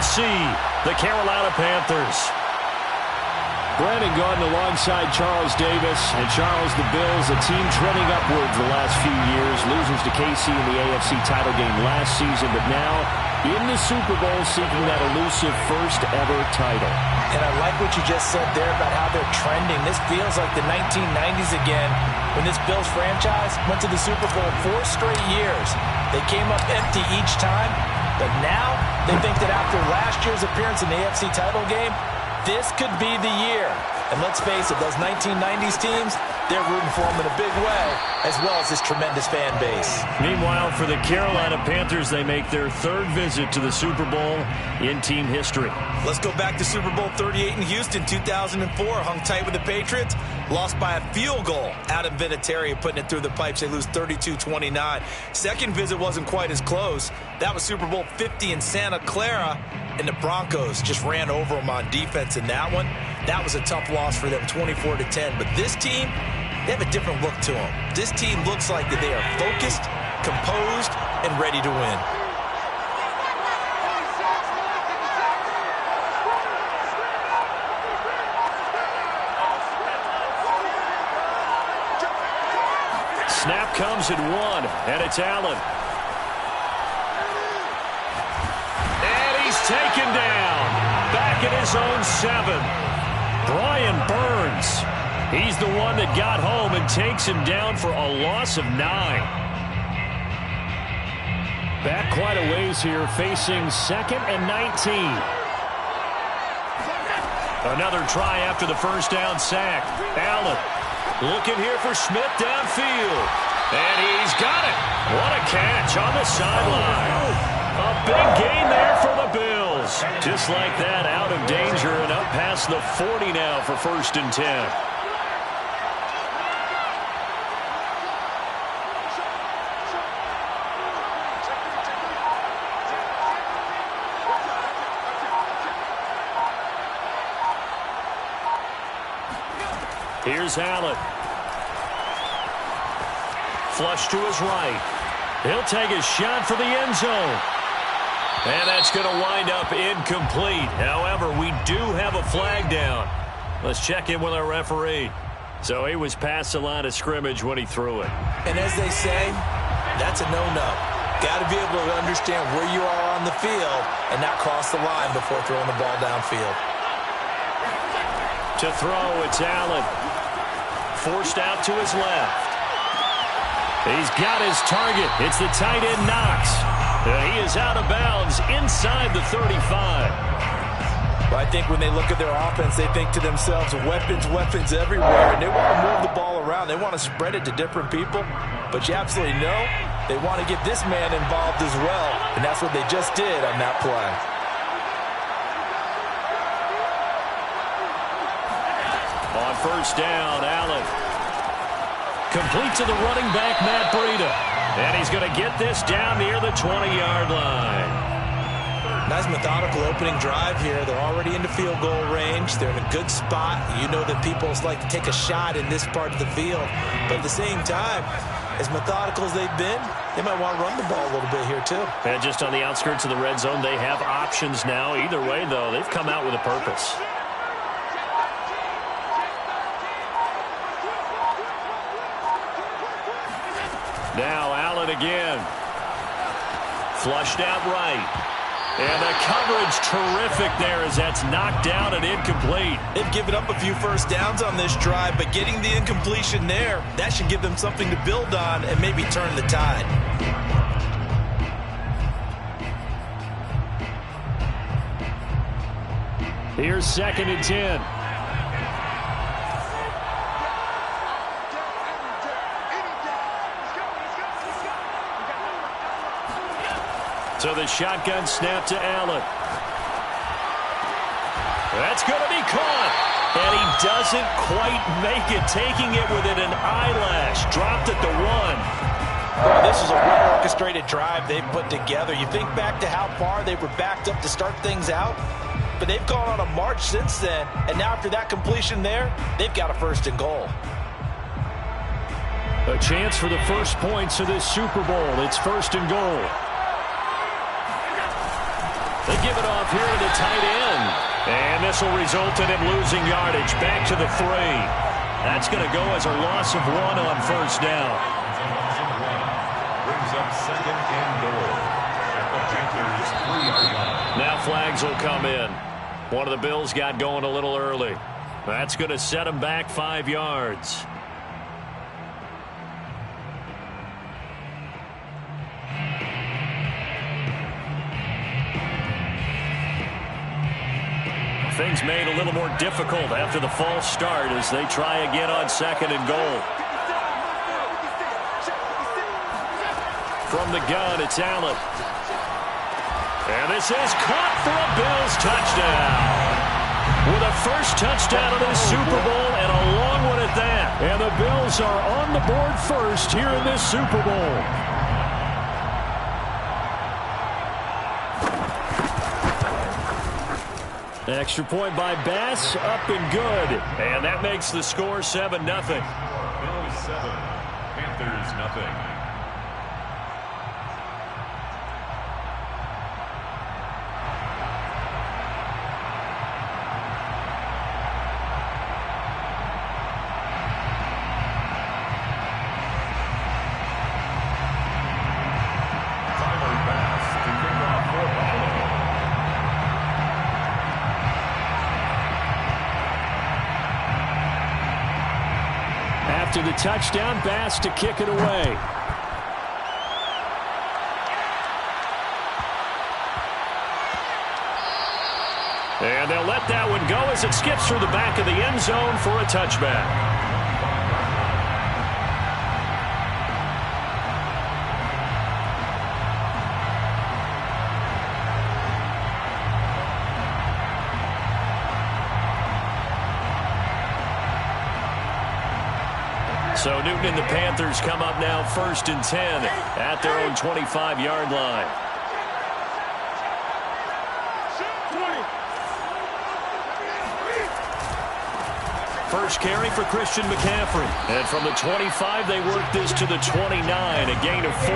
see the Carolina Panthers. Brandon Gordon alongside Charles Davis. And Charles, the Bills, a team trending upwards the last few years. Losers to KC in the AFC title game last season, but now in the Super Bowl seeking that elusive first-ever title. And I like what you just said there about how they're trending. This feels like the 1990s again when this Bills franchise went to the Super Bowl 4 straight years. They came up empty each time, but now they think that after last year's appearance in the AFC title game, this could be the year. And let's face it, those 1990s teams, they're rooting for them in a big way, as well as this tremendous fan base. Meanwhile, for the Carolina Panthers, they make their third visit to the Super Bowl in team history. Let's go back to Super Bowl 38 in Houston, 2004. Hung tight with the Patriots. Lost by a field goal. Adam Vinatieri putting it through the pipes. They lose 32-29. Second visit wasn't quite as close. That was Super Bowl 50 in Santa Clara. And the Broncos just ran over them on defense in that one. That was a tough loss for them, 24-10. But this team, they have a different look to them. This team looks like that they are focused, composed, and ready to win. Snap comes at 1, and it's Allen. And he's taken down. Back at his own 7. Brian Burns. He's the one that got home and takes him down for a loss of 9. Back quite a ways here, facing 2nd and 19. Another try after the first down sack. Allen looking here for Smith downfield. And he's got it. What a catch on the sideline. A big gain there for the Bills. Just like that, out of danger and up past the 40 now for 1st and 10. Here's Allen. Flush to his right. He'll take a shot for the end zone. And that's going to wind up incomplete. However, we do have a flag down. Let's check in with our referee. So he was past the line of scrimmage when he threw it. And as they say, that's a no-no. Got to be able to understand where you are on the field and not cross the line before throwing the ball downfield. To throw, it's Allen. Forced out to his left. He's got his target. It's the tight end Knox. He is out of bounds inside the 35. Well, I think when they look at their offense, they think to themselves, weapons, weapons everywhere. And they want to move the ball around. They want to spread it to different people. But you absolutely know they want to get this man involved as well. And that's what they just did on that play. On first down, Allen. Complete to the running back, Matt Breida. And he's going to get this down near the 20-yard line. Nice methodical opening drive here. They're already into field goal range. They're in a good spot. You know that people like to take a shot in this part of the field. But at the same time, as methodical as they've been, they might want to run the ball a little bit here too. And just on the outskirts of the red zone, they have options now. Either way, though, they've come out with a purpose. Now Allen again. Flushed out right. And the coverage terrific there as that's knocked down and incomplete. They've given up a few first downs on this drive, but getting the incompletion there, that should give them something to build on and maybe turn the tide. Here's 2nd and 10. So the shotgun snap to Allen. That's going to be caught. And he doesn't quite make it, taking it within an eyelash. Dropped at the 1. Boy, this is a well-orchestrated drive they've put together. You think back to how far they were backed up to start things out, but they've gone on a march since then. And now after that completion there, they've got a 1st and goal. A chance for the first points of this Super Bowl. It's 1st and goal. They give it off here to the tight end. And this will result in him losing yardage. Back to the 3. That's going to go as a loss of 1 on first down. Brings up second and goal at the Panthers 3-yard line. Now flags will come in. One of the Bills got going a little early. That's going to set him back 5 yards. Things made a little more difficult after the false start as they try again on second and goal. From the gun, it's Allen. And this is caught for a Bills touchdown. With a first touchdown of this Super Bowl and a long one at that. And the Bills are on the board first here in this Super Bowl. Extra point by Bass, up and good. And that makes the score 7-0. Bills 7, Panthers nothing. To the touchdown, Bass to kick it away. And they'll let that one go as it skips through the back of the end zone for a touchback. So Newton and the Panthers come up now 1st and 10 at their own 25-yard line. First carry for Christian McCaffrey. And from the 25, they work this to the 29, a gain of 4.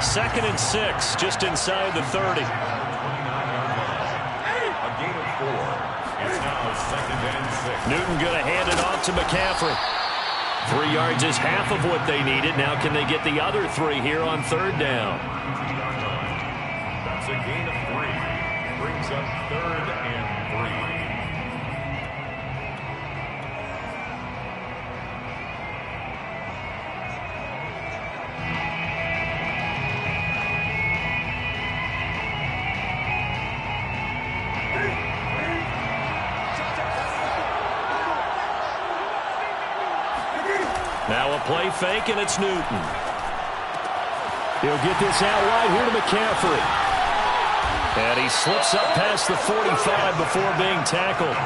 2nd and 6, just inside the 30. A gain of 4. It's now 2nd and 6. Newton going to hand it off to McCaffrey. 3 yards is half of what they needed. Now can they get the other 3 here on 3rd down? That's a gain of 3. Brings up 3rd and 3. Now a play fake, and it's Newton. He'll get this out wide here to McCaffrey. And he slips up past the 45 before being tackled.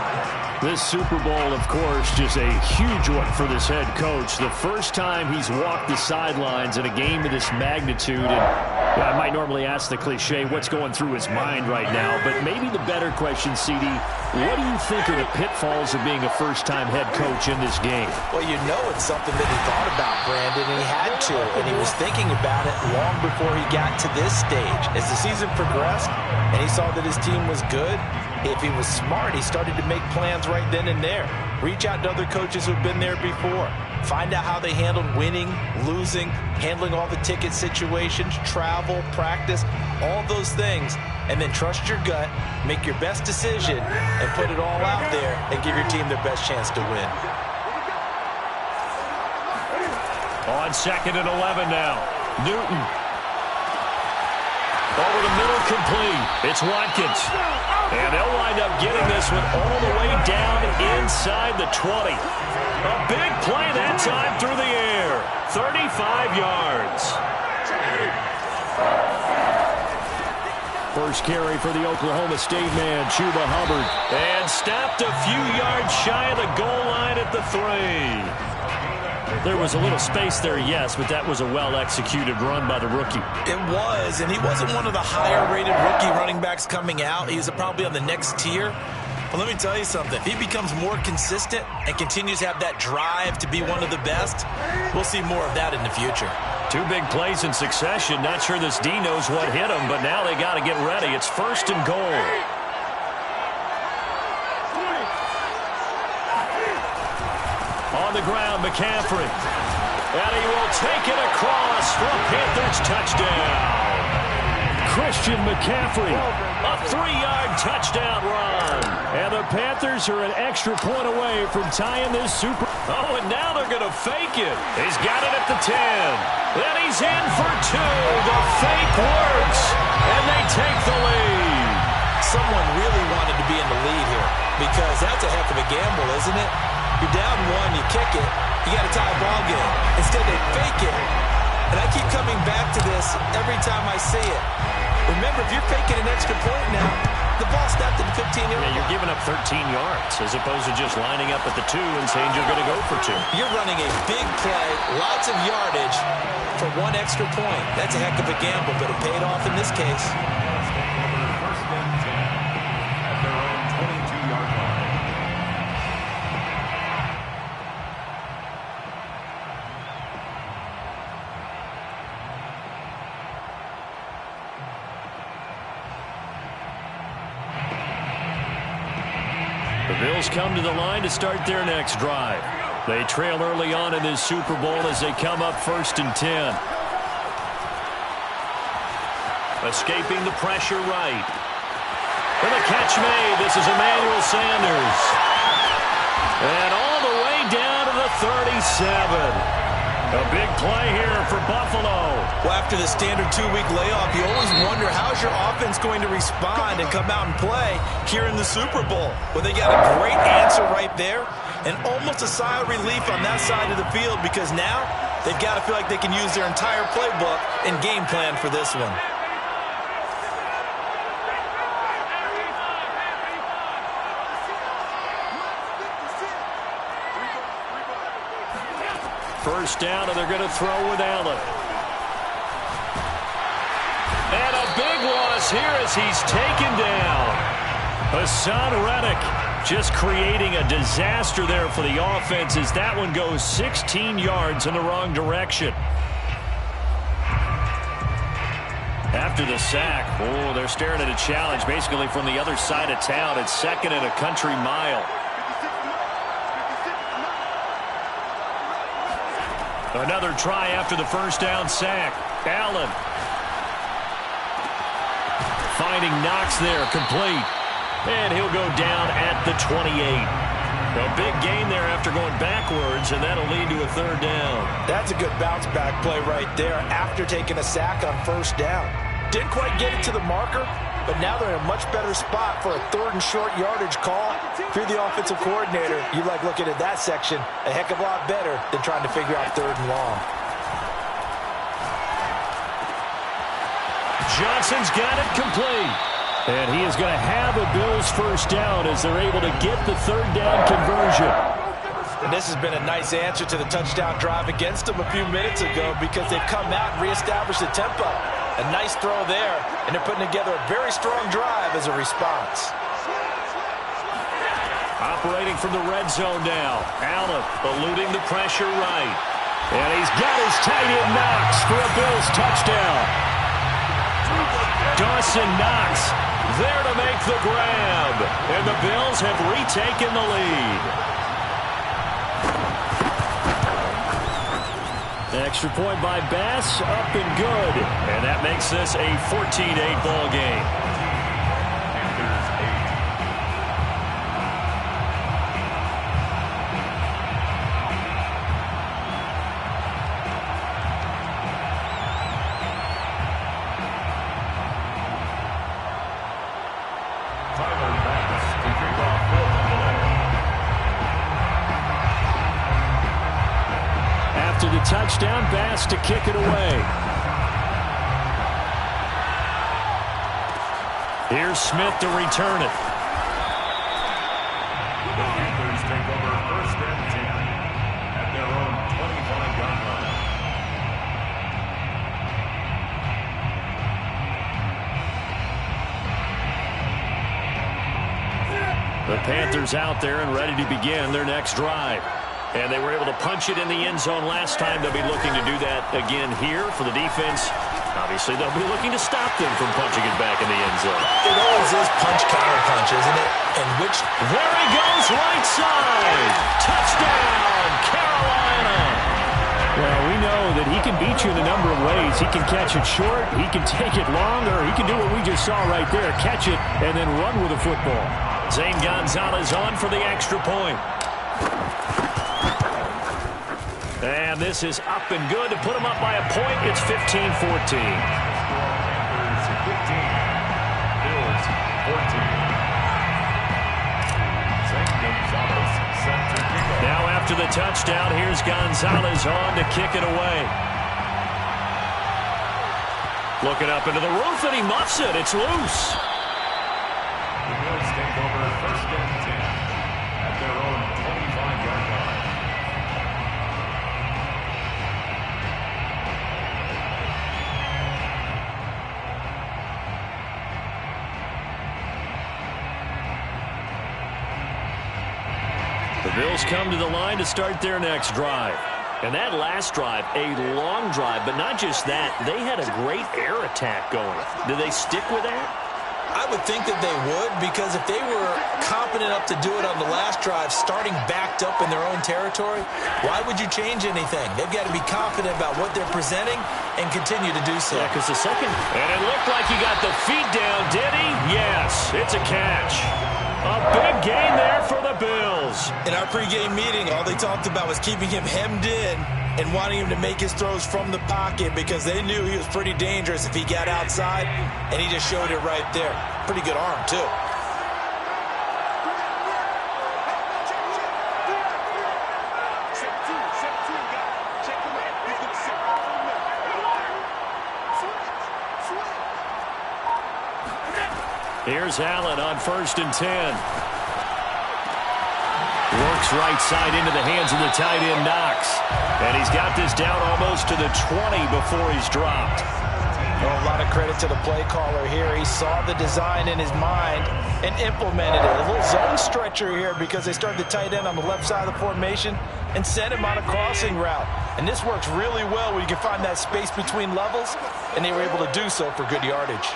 This Super Bowl, of course, just a huge one for this head coach. The first time he's walked the sidelines in a game of this magnitude. And I might normally ask the cliche, what's going through his mind right now? But maybe the better question, CD, what do you think are the pitfalls of being a first-time head coach in this game? Well, you know it's something that he thought about, Brandon, and he had to. And he was thinking about it long before he got to this stage. As the season progressed and he saw that his team was good, if he was smart, he started to make plans right then and there. Reach out to other coaches who've been there before. Find out how they handled winning, losing, handling all the ticket situations, travel, practice, all those things. And then trust your gut, make your best decision, and put it all out there and give your team their best chance to win. On 2nd and 11 now. Newton. Over the middle, complete. It's Watkins. And they'll wind up getting this one all the way down inside the 20. A big play that time through the air. 35 yards. First carry for the Oklahoma State man, Chuba Hubbard. And stopped a few yards shy of the goal line at the 3. There was a little space there, yes, but that was a well-executed run by the rookie. It was, and he wasn't one of the higher-rated rookie running backs coming out. He's probably on the next tier. But let me tell you something. If he becomes more consistent and continues to have that drive to be one of the best, we'll see more of that in the future. Two big plays in succession. Not sure this D knows what hit him, but now they got to get ready. It's 1st and goal. On the ground, McCaffrey. And he will take it across for a Panthers touchdown. Christian McCaffrey, a 3-yard touchdown run. And the Panthers are an extra point away from tying this Super. Oh, and now they're going to fake it. He's got it at the 10. Then he's in for 2. The fake works, and they take the lead. Someone really wanted to be in the lead here because that's a heck of a gamble, isn't it? You're down 1, you kick it, you got to tie a ball game. Instead, they fake it. And I keep coming back to this every time I see it. Remember, if you're faking an extra point now, the ball snapped at the 15-yard line. Yeah, you're giving up 13 yards as opposed to just lining up at the 2 and saying you're going to go for 2. You're running a big play, lots of yardage for 1 extra point. That's a heck of a gamble, but it paid off in this case. First and 10 at their own 22-yard line. The Bills come to the line to start their next drive. They trail early on in this Super Bowl as they come up 1st and 10. Escaping the pressure right. And the catch made. This is Emmanuel Sanders. And all the way down to the 37. A big play here for Buffalo. Well, after the standard 2-week layoff, you always wonder how's your offense going to respond and come out and play here in the Super Bowl. Well, they got a great answer right there and almost a sigh of relief on that side of the field because now they've got to feel like they can use their entire playbook and game plan for this one. First down, and they're going to throw with Allen. And a big loss here as he's taken down. Hassan Reddick just creating a disaster there for the offense as that one goes 16 yards in the wrong direction. After the sack, oh, they're staring at a challenge basically from the other side of town. It's 2nd and a country mile. Another try after the first down sack. Allen. Finding Knox there, complete. And he'll go down at the 28. A big gain there after going backwards, and that'll lead to a 3rd down. That's a good bounce-back play right there after taking a sack on 1st down. Didn't quite get it to the marker, but now they're in a much better spot for a 3rd and short yardage call. If you're the offensive coordinator, you like looking at that section a heck of a lot better than trying to figure out 3rd and long. Johnson's got it complete. And he is going to have a Bills first down as they're able to get the 3rd down conversion. And this has been a nice answer to the touchdown drive against them a few minutes ago because they've come out and reestablished the tempo. A nice throw there, and they're putting together a very strong drive as a response. Operating from the red zone now. Allen eluding the pressure right. And he's got his tight end Knox for a Bills touchdown. Dawson Knox there to make the grab. And the Bills have retaken the lead. Extra point by Bass, up and good. And that makes this a 14-8 ball game. After the touchdown, Bass to kick it away. Here's Smith to return it. The Panthers take over 1st and 10 at their own 25-yard line. The Panthers out there and ready to begin their next drive. And they were able to punch it in the end zone last time. They'll be looking to do that again here for the defense. Obviously, they'll be looking to stop them from punching it back in the end zone. It always is punch-counter-punch, isn't it? And which... There he goes, right side. Touchdown, Carolina. Well, we know that he can beat you in a number of ways. He can catch it short, he can take it long, or he can do what we just saw right there, catch it and then run with the football. Zane Gonzalez on for the extra point. And this is up and good to put them up by a point. It's 15-14. Panthers 15, Bills 14. Zane Gonzalez set to kick off. Now after the touchdown, here's Gonzalez on to kick it away. Looking up into the roof, and he muffs it. It's loose. The Bills take over first and 10 at their own 25-yard line. The Bills come to the line to start their next drive. And that last drive, a long drive, but not just that. They had a great air attack going. Do they stick with that? I would think that they would, because if they were confident enough to do it on the last drive, starting backed up in their own territory, why would you change anything? They've got to be confident about what they're presenting and continue to do so. Yeah, because the second... And it looked like he got the feet down, did he? Yes, it's a catch. A big gain there for the Bills. In our pregame meeting, all they talked about was keeping him hemmed in and wanting him to make his throws from the pocket because they knew he was pretty dangerous if he got outside, and he just showed it right there. Pretty good arm, too. Here's Allen on 1st and 10. Works right side into the hands of the tight end, Knox. And he's got this down almost to the 20 before he's dropped. Oh, a lot of credit to the play caller here. He saw the design in his mind and implemented it. A little zone stretcher here because they started the tight end on the left side of the formation and sent him on a crossing route. And this works really well when you can find that space between levels, and they were able to do so for good yardage.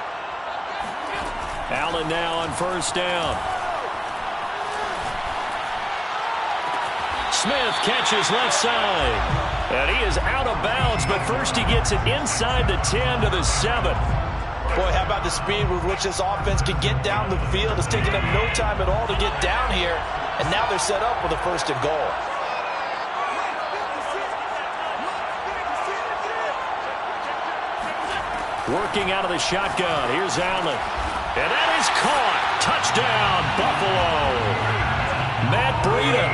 Allen now on 1st down. Smith catches left side. And he is out of bounds, but first he gets it inside the 10 to the 7. Boy, how about the speed with which this offense could get down the field? It's taken them no time at all to get down here, and now they're set up with a 1st and goal. Working out of the shotgun. Here's Allen. And that is caught. Touchdown, Buffalo. Matt Breida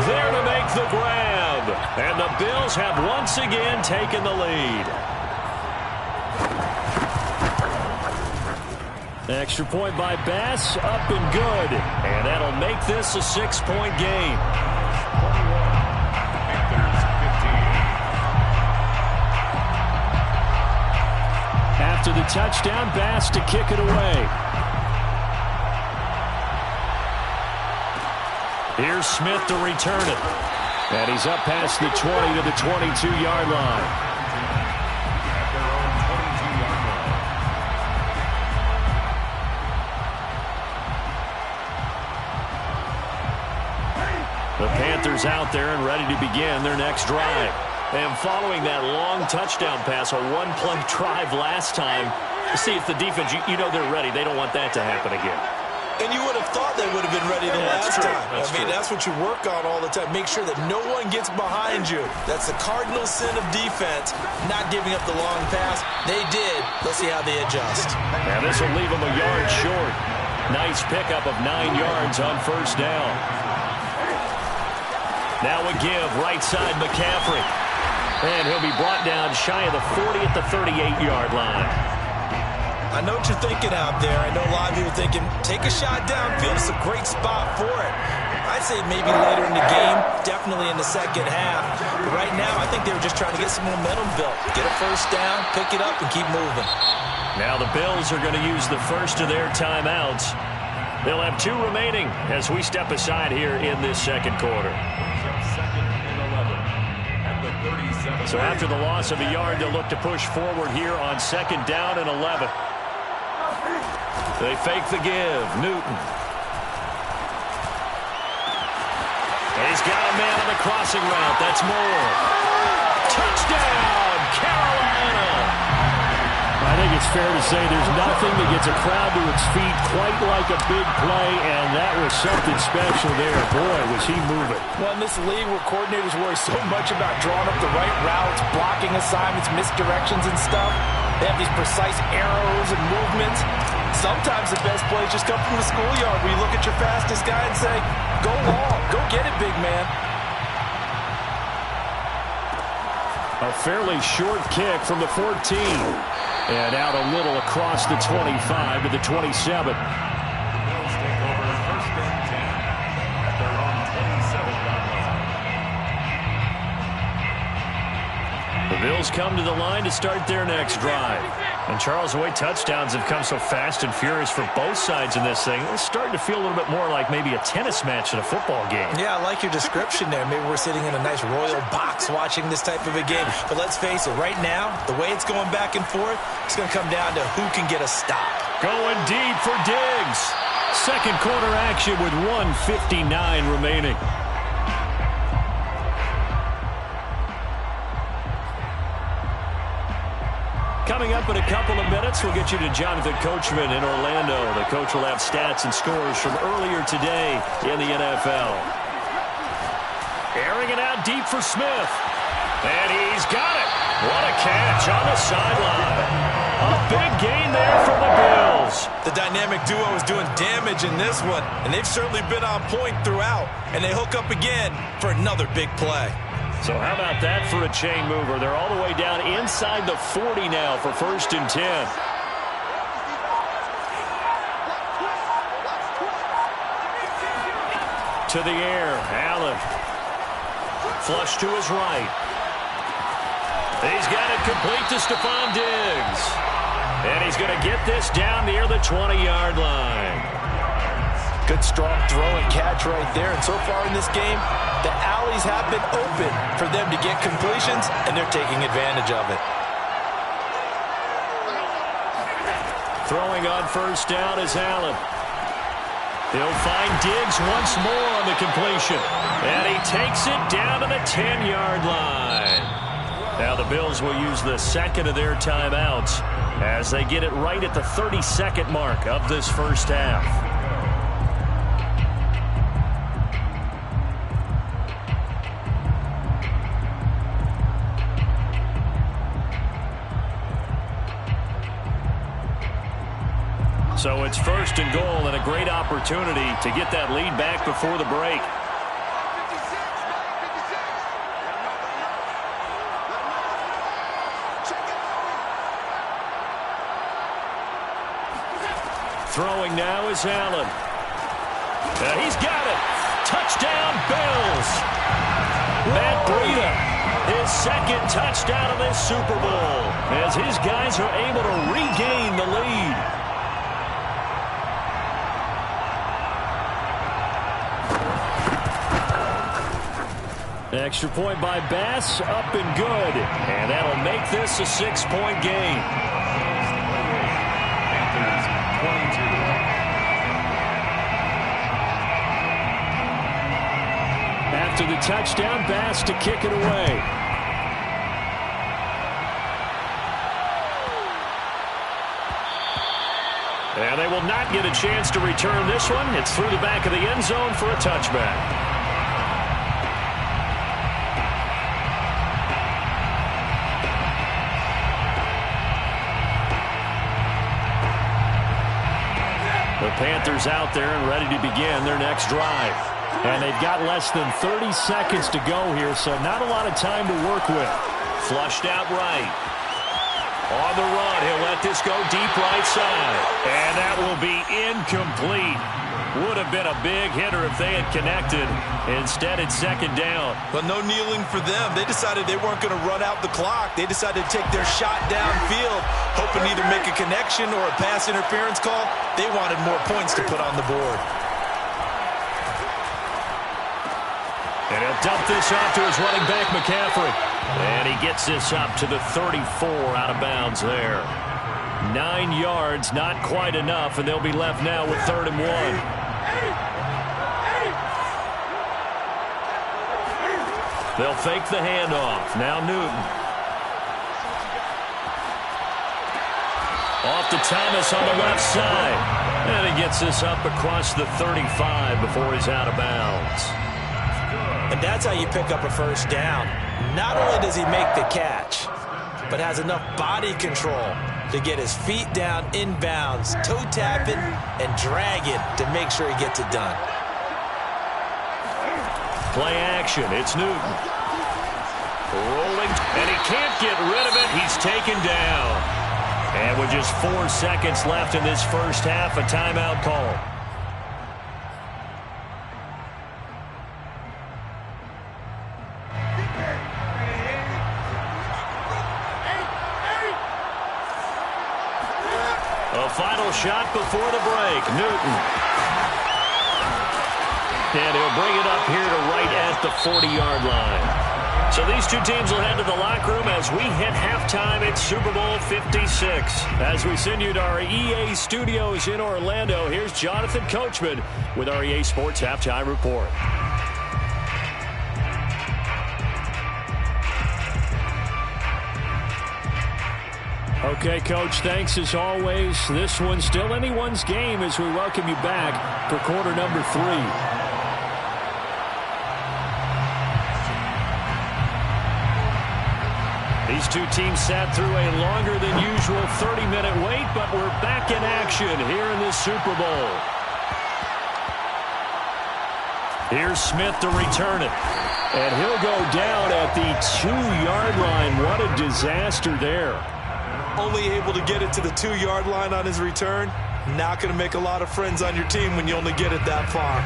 there to make the grab. And the Bills have once again taken the lead. Extra point by Bass, up and good. And that'll make this a 6-point game. After the touchdown, Bass to kick it away. Here's Smith to return it. And he's up past the 20 to the 22-yard line. At their own 22-yard line. The Panthers out there and ready to begin their next drive. And following that long touchdown pass, a one-play drive last time, to see if the defense, you know they're ready. They don't want that to happen again. And you would have thought they would have been ready the last time. That's what you work on all the time. Make sure that no one gets behind you. That's the cardinal sin of defense, not giving up the long pass. They did. Let's see how they adjust. Now this will leave them a yard short. Nice pickup of 9 yards on 1st down. Now a give, right side McCaffrey. And he'll be brought down shy of the 40 at the 38-yard line. I know what you're thinking out there. I know a lot of you are thinking, take a shot downfield. It's a great spot for it. I'd say maybe later in the game, definitely in the second half. But right now, I think they were just trying to get some momentum built. Get a 1st down, pick it up, and keep moving. Now the Bills are going to use the first of their timeouts. They'll have 2 remaining as we step aside here in this second quarter. So after the loss of a yard, they'll look to push forward here on 2nd down and 11. They fake the give. Newton. He's got a man on the crossing route. That's Moore. Touchdown, Carolina. I think it's fair to say there's nothing that gets a crowd to its feet quite like a big play, and that was something special there. Boy, was he moving. Well, in this league where coordinators worry so much about drawing up the right routes, blocking assignments, misdirections and stuff, they have these precise arrows and movements. Sometimes the best plays just come from the schoolyard where you look at your fastest guy and say, go long, go get it, big man. A fairly short kick from the 14. And out a little across the 25 to the 27. Bills take over 1st and 10 at their own 27-yard line. The Bills come to the line to start their next drive. And Charles, the way touchdowns have come so fast and furious for both sides in this thing, it's starting to feel a little bit more like maybe a tennis match in a football game. Yeah, I like your description there. Maybe we're sitting in a nice royal box watching this type of a game. But let's face it, right now, the way it's going back and forth, it's going to come down to who can get a stop. Going deep for Diggs. 2nd quarter action with 1:59 remaining. Coming up in a couple of minutes, we'll get you to Jonathan Coachman in Orlando. The coach will have stats and scores from earlier today in the NFL. Airing it out deep for Smith. And he's got it. What a catch on the sideline. A big gain there from the Bills. The dynamic duo is doing damage in this one, and they've certainly been on point throughout. And they hook up again for another big play. So how about that for a chain mover? They're all the way down inside the 40 now for 1st and 10. To the air, Allen. Flush to his right. He's got it complete to Stephon Diggs. And he's going to get this down near the 20-yard line. Good strong throw and catch right there. And so far in this game, the alleys have been open for them to get completions, and they're taking advantage of it. Throwing on 1st down is Allen. He'll find Diggs once more on the completion. And he takes it down to the 10-yard line. Now the Bills will use the 2nd of their timeouts as they get it right at the 32nd mark of this first half. So it's 1st and goal and a great opportunity to get that lead back before the break. Throwing now is Allen. He's got it. Touchdown, Bills. Matt Breida, his 2nd touchdown of this Super Bowl, as his guys are able to regain the lead. Extra point by Bass, up and good. And that'll make this a 6-point game. Panthers 22. After the touchdown, Bass to kick it away. And they will not get a chance to return this one. It's through the back of the end zone for a touchback. The Panthers out there and ready to begin their next drive. And they've got less than 30 seconds to go here, so not a lot of time to work with. Flushed out right. On the run, he'll let this go deep right side. And that will be incomplete. Would have been a big hitter if they had connected. Instead, it's 2nd down. But no kneeling for them. They decided they weren't going to run out the clock. They decided to take their shot downfield, hoping to either make a connection or a pass interference call. They wanted more points to put on the board. And he'll dump this off to his running back, McCaffrey. And he gets this up to the 34 out of bounds there. 9 yards, not quite enough, and they'll be left now with 3rd and 1. They'll fake the handoff. Now Newton. Off to Thomas on the left side. And he gets this up across the 35 before he's out of bounds. And that's how you pick up a first down. Not only does he make the catch, but has enough body control to get his feet down inbounds, toe tapping, and dragging to make sure he gets it done. Play action. It's Newton. Rolling, and he can't get rid of it. He's taken down. And with just 4 seconds left in this first half, a timeout call. A final shot before the break. Newton. And he'll bring it up here to right at the 40-yard line. So these two teams will head to the locker room as we hit halftime at Super Bowl 56. As we send you to our EA studios in Orlando, here's Jonathan Coachman with our EA Sports Halftime Report. Okay, Coach, thanks as always. This one's still anyone's game as we welcome you back for quarter number 3. These two teams sat through a longer than usual 30-minute wait, but we're back in action here in this Super Bowl. Here's Smith to return it. And he'll go down at the 2-yard line. What a disaster there. Only able to get it to the 2-yard line on his return. Not going to make a lot of friends on your team when you only get it that far.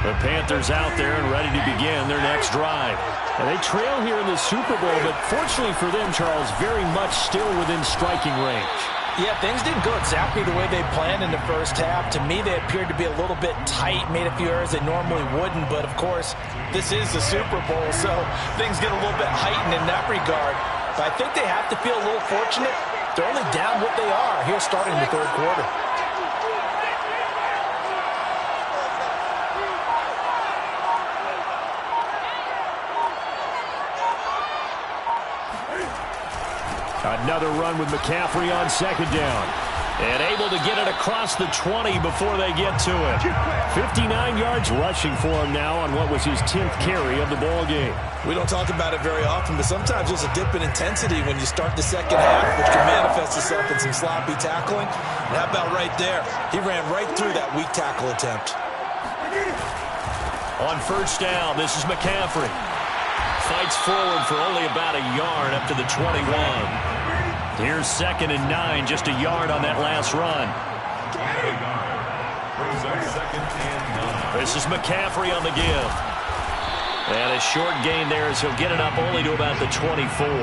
The Panthers out there and ready to begin their next drive. And they trail here in the Super Bowl, but fortunately for them, Charles, very much still within striking range. Yeah, things didn't go exactly the way they planned in the first half. To me, they appeared to be a little bit tight, made a few errors they normally wouldn't. But, of course, this is the Super Bowl, so things get a little bit heightened in that regard. But I think they have to feel a little fortunate. They're only down what they are here starting the third quarter. Another run with McCaffrey on 2nd down. And able to get it across the 20 before they get to it. 59 yards rushing for him now on what was his 10th carry of the ball game. We don't talk about it very often, but sometimes there's a dip in intensity when you start the second half, which can manifest itself in some sloppy tackling. And how about right there? He ran right through that weak tackle attempt. On 1st down, this is McCaffrey. Fights forward for only about a yard up to the 21. Here's 2nd and 9, just a yard on that last run. This is McCaffrey on the give. And a short gain there as he'll get it up only to about the 24. The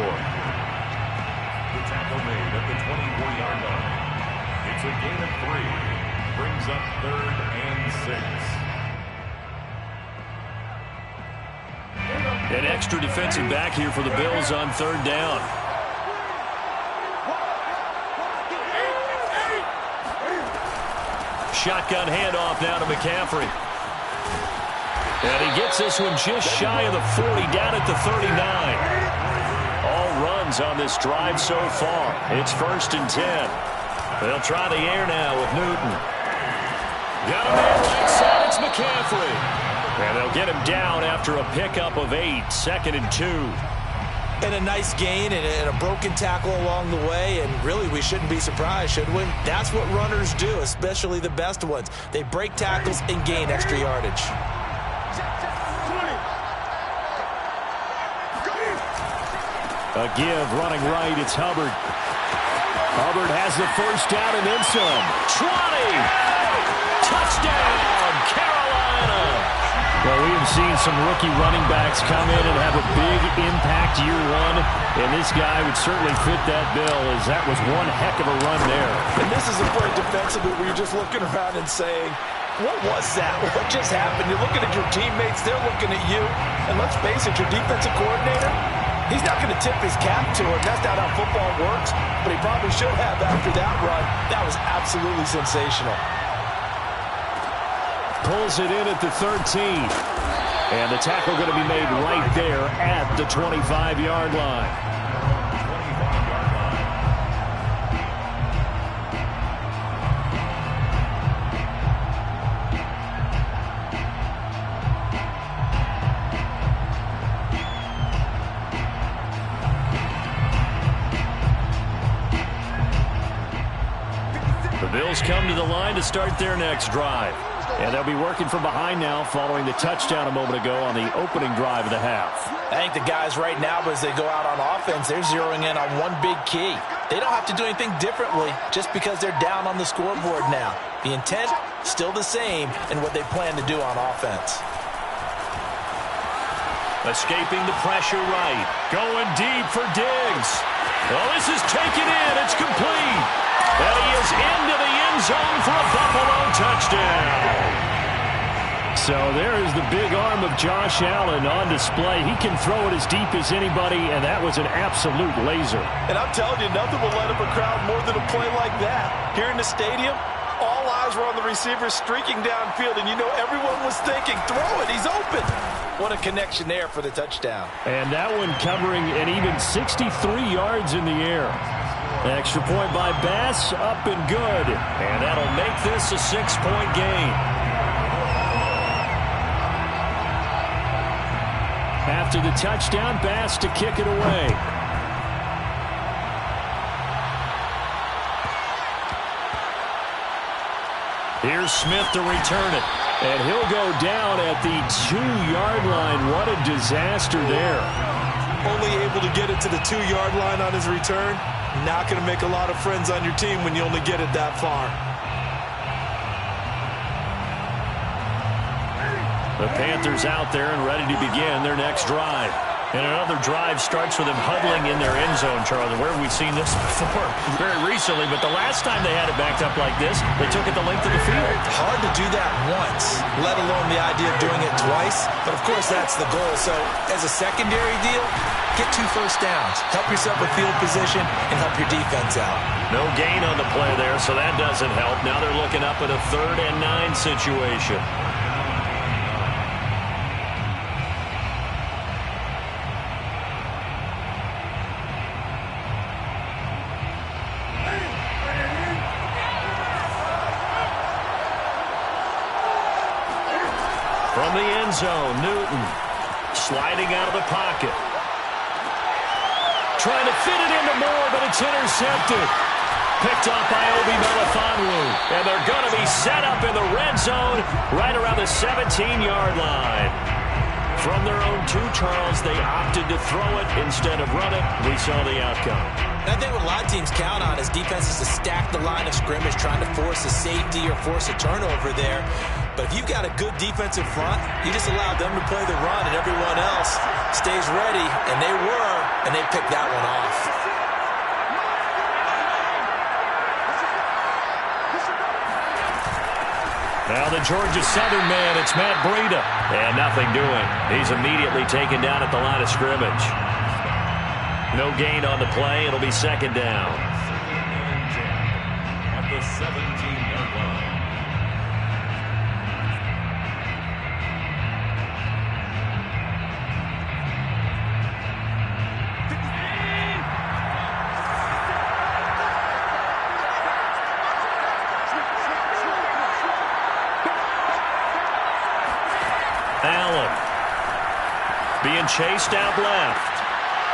tackle made at the 24-yard line. It's a gain of 3. Brings up 3rd and 6. An extra defensive back here for the Bills on 3rd down. Shotgun handoff now to McCaffrey. And he gets this one just shy of the 40, down at the 39. All runs on this drive so far. It's 1st and 10. They'll try the air now with Newton. Got a man right side, it's McCaffrey. And they'll get him down after a pickup of 8, 2nd and 2. And a nice gain and a broken tackle along the way, and really we shouldn't be surprised, should we? That's what runners do, especially the best ones. They break tackles and gain extra yardage. A give running right, it's Hubbard. Hubbard has the 1st down and then some. 20! Touchdown, Carolina! Well, we have seen some rookie running backs come in and have a big impact year one, and this guy would certainly fit that bill, as that was one heck of a run there. And this is a play defensively where you're just looking around and saying, what was that? What just happened? You're looking at your teammates, they're looking at you, and let's face it, your defensive coordinator, he's not going to tip his cap to him. That's not how football works, but he probably should have after that run. That was absolutely sensational. Pulls it in at the 13. And the tackle going to be made right there at the 25-yard line. The Bills come to the line to start their next drive. And they'll be working from behind now following the touchdown a moment ago on the opening drive of the half. I think the guys right now, as they go out on offense, they're zeroing in on one big key. They don't have to do anything differently just because they're down on the scoreboard now. The intent, still the same in what they plan to do on offense. Escaping the pressure right. Going deep for Diggs. Well, this is taken in. It's complete. And he is into the end zone for a Buffalo touchdown. So there is the big arm of Josh Allen on display. He can throw it as deep as anybody, and that was an absolute laser. And I'm telling you, nothing will light up a crowd more than a play like that. Here in the stadium, all eyes were on the receiver streaking downfield, and you know everyone was thinking, throw it, he's open. What a connection there for the touchdown. And that one covering an even 63 yards in the air. Extra point by Bass, up and good. And that'll make this a 6-point game. After the touchdown, Bass to kick it away. Here's Smith to return it. And he'll go down at the 2-yard line. What a disaster there. Only able to get it to the 2-yard line on his return. Not going to make a lot of friends on your team when you only get it that far. The Panthers out there and ready to begin their next drive. And another drive starts with them huddling in their end zone, Charlie. Where have we seen this before? Very recently, but the last time they had it backed up like this, they took it the length of the field. Hard to do that once, let alone the idea of doing it twice. But, of course, that's the goal. So, as a secondary deal, get 2 first downs. Help yourself with field position and help your defense out. No gain on the play there, so that doesn't help. Now they're looking up at a 3rd and 9 situation. From the end zone, Newton sliding out of the pocket. Trying to fit it into Moore, but it's intercepted. Picked off by Obi Melifonwu. And they're going to be set up in the red zone right around the 17-yard line. From their own 2, Charles, they opted to throw it instead of run it. We saw the outcome. And I think what a lot of teams count on is defenses to stack the line of scrimmage, trying to force a safety or force a turnover there. But if you've got a good defensive front, you just allow them to play the run and everyone else stays ready. And they were, and they picked that one off. Now the Georgia Southern man, it's Matt Breida. And nothing doing. He's immediately taken down at the line of scrimmage. No gain on the play. It'll be 2nd down. At the 17-yard line. Allen being chased out left.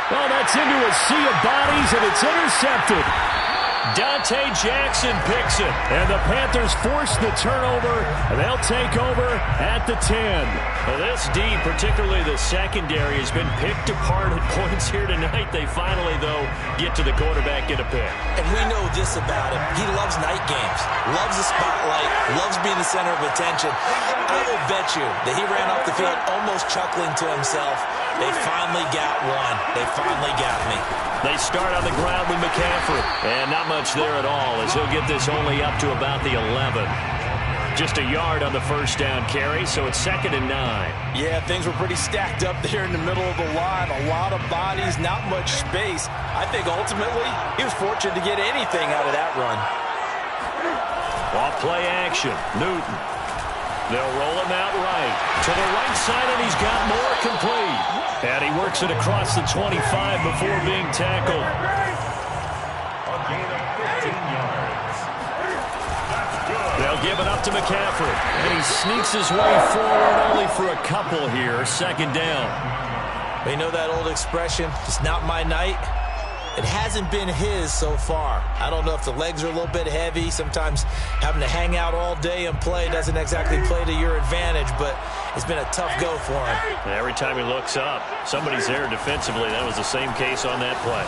Well, that's into a sea of bodies, and it's intercepted. Dante Jackson picks it. And the Panthers force the turnover. And they'll take over at the 10. Well, this D, particularly the secondary, has been picked apart at points here tonight. They finally, though, get to the quarterback, get a pick. And we know this about him. He loves night games, loves the spotlight, loves being the center of attention. I will bet you that he ran off the field almost chuckling to himself. They finally got one. They finally got me. They start on the ground with McCaffrey. And not much there at all, as he'll get this only up to about the 11. Just a yard on the first down carry, so it's 2nd and 9. Yeah, things were pretty stacked up there in the middle of the line. A lot of bodies, not much space. I think ultimately he was fortunate to get anything out of that run. Off play action, Newton. They'll roll him out right. To the right side, and he's got more complete. And he works it across the 25 before being tackled. A gain of 15 yards. They'll give it up to McCaffrey. And he sneaks his way forward only for a couple here. 2nd down. They know that old expression, it's not my night. It hasn't been his so far. I don't know if the legs are a little bit heavy. Sometimes having to hang out all day and play doesn't exactly play to your advantage, but it's been a tough go for him. And every time he looks up, somebody's there defensively. That was the same case on that play.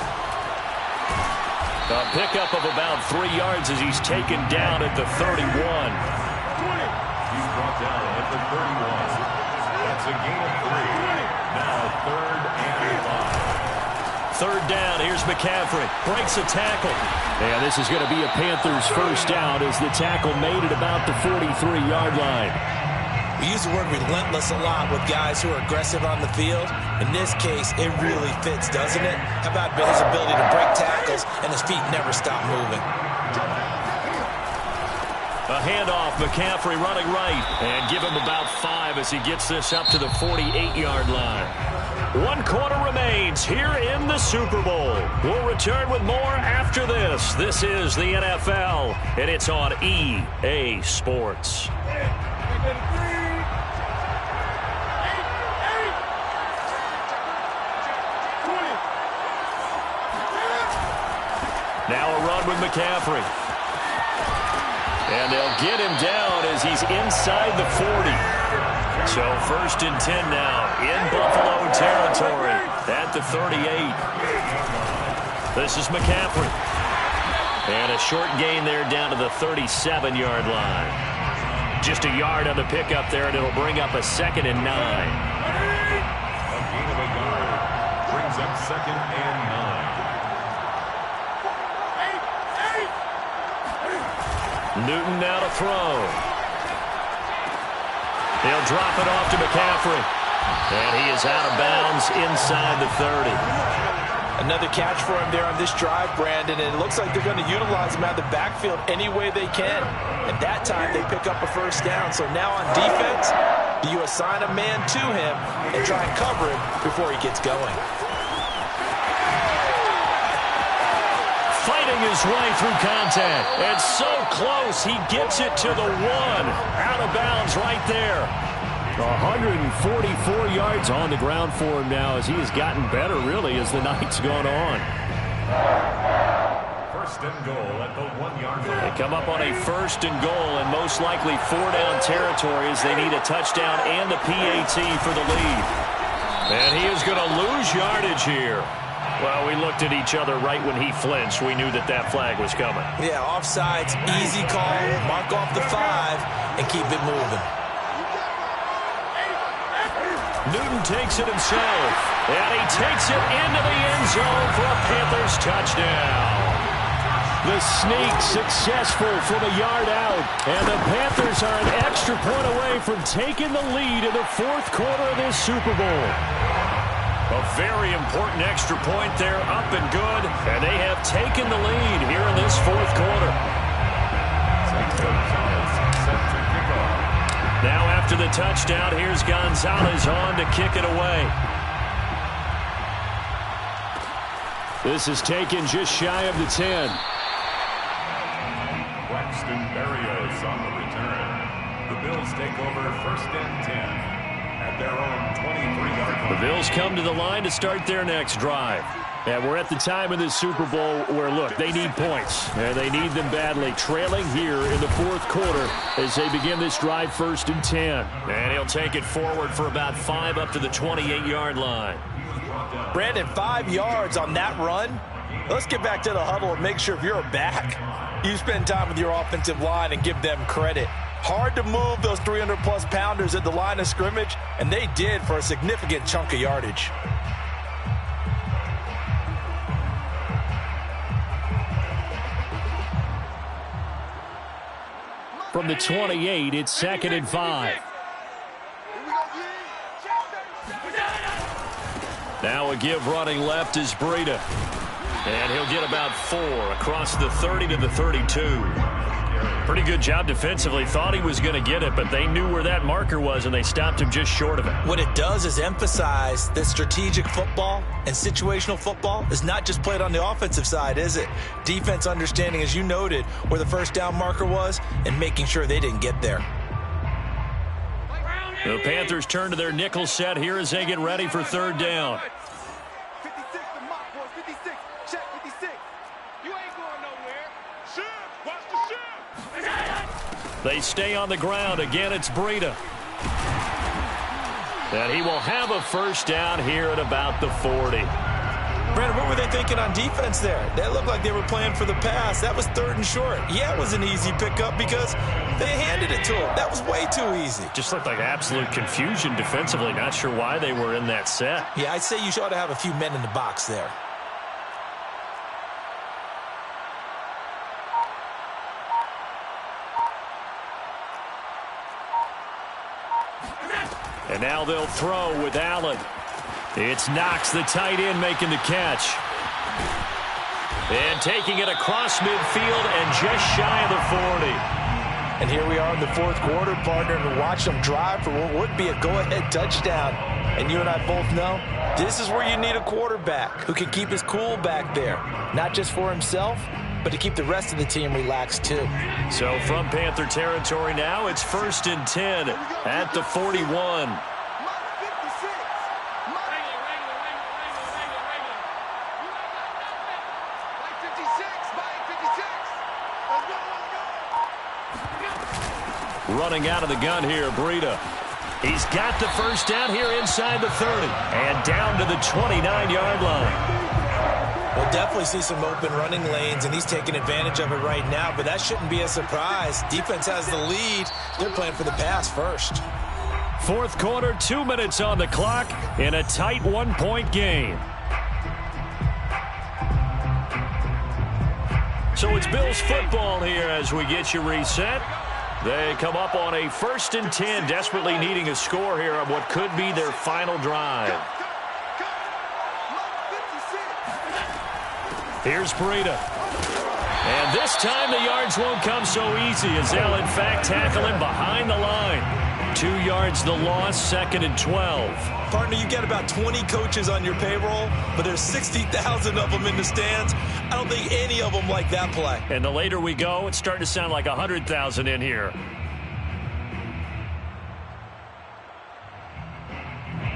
A pickup of about 3 yards as he's taken down at the 31. He's brought down at the 31. That's a gain of 3. Now 3rd and 5. 3rd down, here's McCaffrey. Breaks a tackle. And this is going to be a Panthers first down as the tackle made at about the 43-yard line. We use the word relentless a lot with guys who are aggressive on the field. In this case, it really fits, doesn't it? How about his ability to break tackles and his feet never stop moving? A handoff, McCaffrey running right. And give him about 5 as he gets this up to the 48-yard line. 1 quarter remains here in the Super Bowl. We'll return with more after this. This is the NFL, and it's on EA Sports. Now a run with McCaffrey. And they'll get him down as he's inside the 40. So 1st and 10 now in Buffalo territory at the 38. This is McCaffrey. And a short gain there down to the 37-yard line. Just a yard on the pickup there, and it'll bring up a 2nd and 9. A gain of a yard brings up 2nd and 9. Newton now to throw. He'll drop it off to McCaffrey. And he is out of bounds inside the 30. Another catch for him there on this drive, Brandon, and it looks like they're going to utilize him out of the backfield any way they can. And that time they pick up a first down. So now on defense, do you assign a man to him and try and cover him before he gets going? Fighting his way through contact. And so close, he gets it to the 1. Out of bounds right there. 144 yards on the ground for him now as he has gotten better, really, as the night's gone on. 1st and goal at the 1-yard line. They come up on a 1st and goal and most likely 4-down territory as they need a touchdown and the PAT for the lead. And he is going to lose yardage here. Well, we looked at each other right when he flinched. We knew that that flag was coming. Yeah, offsides, easy call, mark off the 5, and keep it moving. Newton takes it himself, and he takes it into the end zone for a Panthers touchdown. The sneak successful from a yard out, and the Panthers are an extra point away from taking the lead in the 4th quarter of this Super Bowl. A very important extra point there, up and good, and they have taken the lead here in this 4th quarter. Now after the touchdown, here's Gonzalez on to kick it away. This is taken just shy of the 10. Braxton Berrios on the return. The Bills take over 1st and 10 at their own 23-yard line. The Bills come to the line to start their next drive. And we're at the time in the Super Bowl where, look, they need points. And they need them badly. Trailing here in the fourth quarter as they begin this drive 1st and 10. And he'll take it forward for about 5 up to the 28-yard line. Brandon, 5 yards on that run. Let's get back to the huddle and make sure if you're a back, you spend time with your offensive line and give them credit. Hard to move those 300-plus pounders at the line of scrimmage, and they did for a significant chunk of yardage. From the 28, it's 2nd and 5. Now a give running left is Breida. And he'll get about 4 across the 30 to the 32. Pretty good job defensively. Thought he was going to get it, but they knew where that marker was, and they stopped him just short of it. What it does is emphasize that strategic football and situational football is not just played on the offensive side, is it? Defense understanding, as you noted, where the first down marker was and making sure they didn't get there. The Panthers turn to their nickel set here as they get ready for 3rd down. 56 to Mock Boys, 56. Check 56. You ain't going nowhere. Shoot. Watch the shoot. They stay on the ground. Again, it's Breida. And he will have a 1st down here at about the 40. Brandon, what were they thinking on defense there? That looked like they were playing for the pass. That was 3rd and short. Yeah, it was an easy pickup because they handed it to him. That was way too easy. Just looked like absolute confusion defensively. Not sure why they were in that set. Yeah, I'd say you ought to have a few men in the box there. And now they'll throw with Allen. It's Knox, the tight end, making the catch. And taking it across midfield and just shy of the 40. And here we are in the fourth quarter, partner, and watch them drive for what would be a go-ahead touchdown. And you and I both know this is where you need a quarterback who can keep his cool back there, not just for himself, but to keep the rest of the team relaxed too. So from Panther territory now, it's 1st and 10 at the 41. Running out of the gun here, Breida. He's got the 1st down here inside the 30 and down to the 29-yard line. We'll definitely see some open running lanes, and he's taking advantage of it right now, but that shouldn't be a surprise. Defense has the lead. They're playing for the pass first. 4th quarter, 2 minutes on the clock in a tight 1-point game. So it's Bills football here as we get you reset. They come up on a 1st and 10, desperately needing a score here on what could be their final drive. Here's Breida. And this time the yards won't come so easy as they'll in fact tackle him behind the line. 2 yards the loss, 2nd and 12. Partner, you got about 20 coaches on your payroll, but there's 60,000 of them in the stands. I don't think any of them like that play. And the later we go, it's starting to sound like 100,000 in here.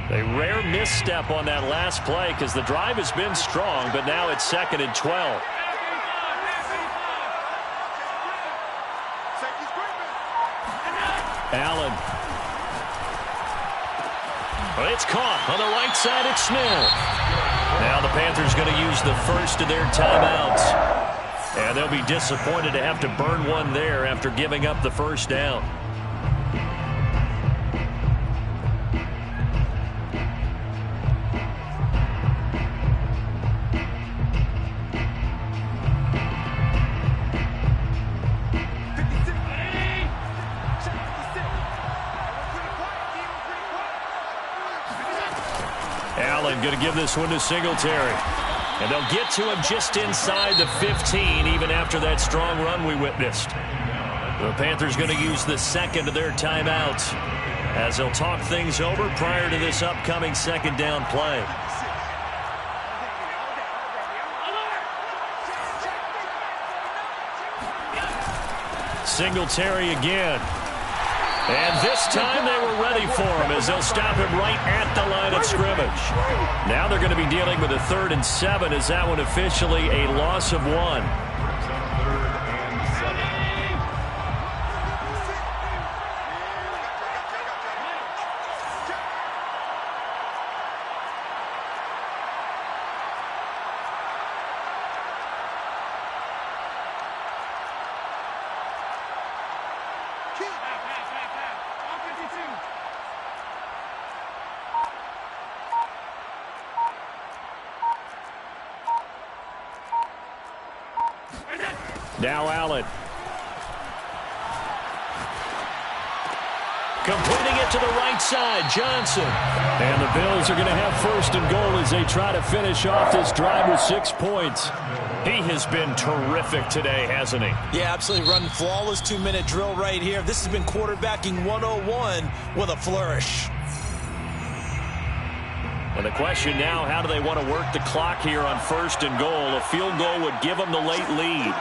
A rare misstep on that last play because the drive has been strong, but now it's 2nd and 12. Allen. Well, it's caught on the right side. It's Smith. Now the Panthers going to use the first of their timeouts. And they'll be disappointed to have to burn one there after giving up the 1st down. Allen going to give this one to Singletary. And they'll get to him just inside the 15, even after that strong run we witnessed. The Panthers going to use the 2nd of their timeouts as they'll talk things over prior to this upcoming 2nd down play. Singletary again. And this time they were ready for him as they'll stop him right at the line of scrimmage. Now they're going to be dealing with a 3rd and 7 as that one officially a loss of 1. Now Allen. Completing it to the right side, Johnson. And the Bills are going to have 1st and goal as they try to finish off this drive with 6 points. He has been terrific today, hasn't he? Yeah, absolutely. Running flawless 2-minute drill right here. This has been quarterbacking 101 with a flourish. And the question now, how do they want to work the clock here on 1st and goal? A field goal would give them the late lead.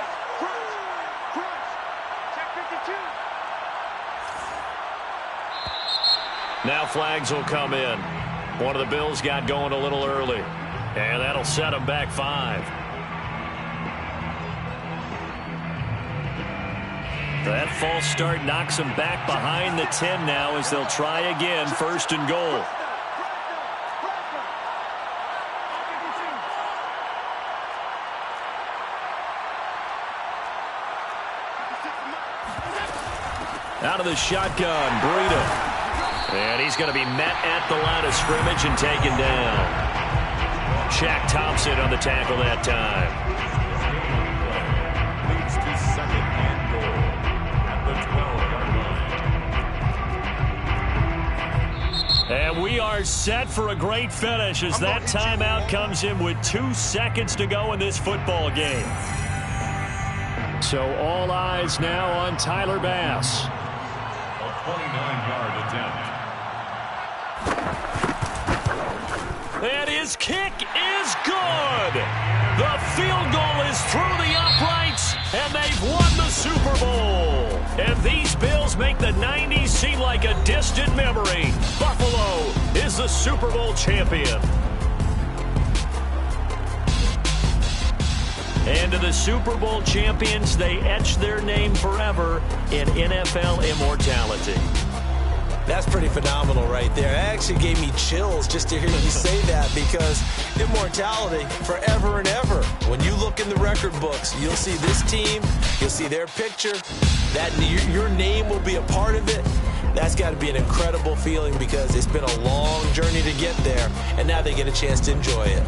Now flags will come in. One of the Bills got going a little early. And that'll set them back 5. That false start knocks them back behind the 10 now as they'll try again, 1st and goal. Out of the shotgun, Breida. And he's going to be met at the line of scrimmage and taken down. Shaq Thompson on the tackle that time. Leads to 2nd and goal at the 12-yard line. And we are set for a great finish as that timeout comes in with 2 seconds to go in this football game. So all eyes now on Tyler Bass. A 29-yard attempt. And his kick is good. The field goal is through the uprights, and they've won the Super Bowl. And these Bills make the 90s seem like a distant memory. Buffalo is the Super Bowl champion. And to the Super Bowl champions, they etch their name forever in NFL immortality. That's pretty phenomenal right there. It actually gave me chills just to hear you say that, because immortality forever and ever. When you look in the record books, you'll see this team, you'll see their picture, that your name will be a part of it. That's got to be an incredible feeling because it's been a long journey to get there, and now they get a chance to enjoy it.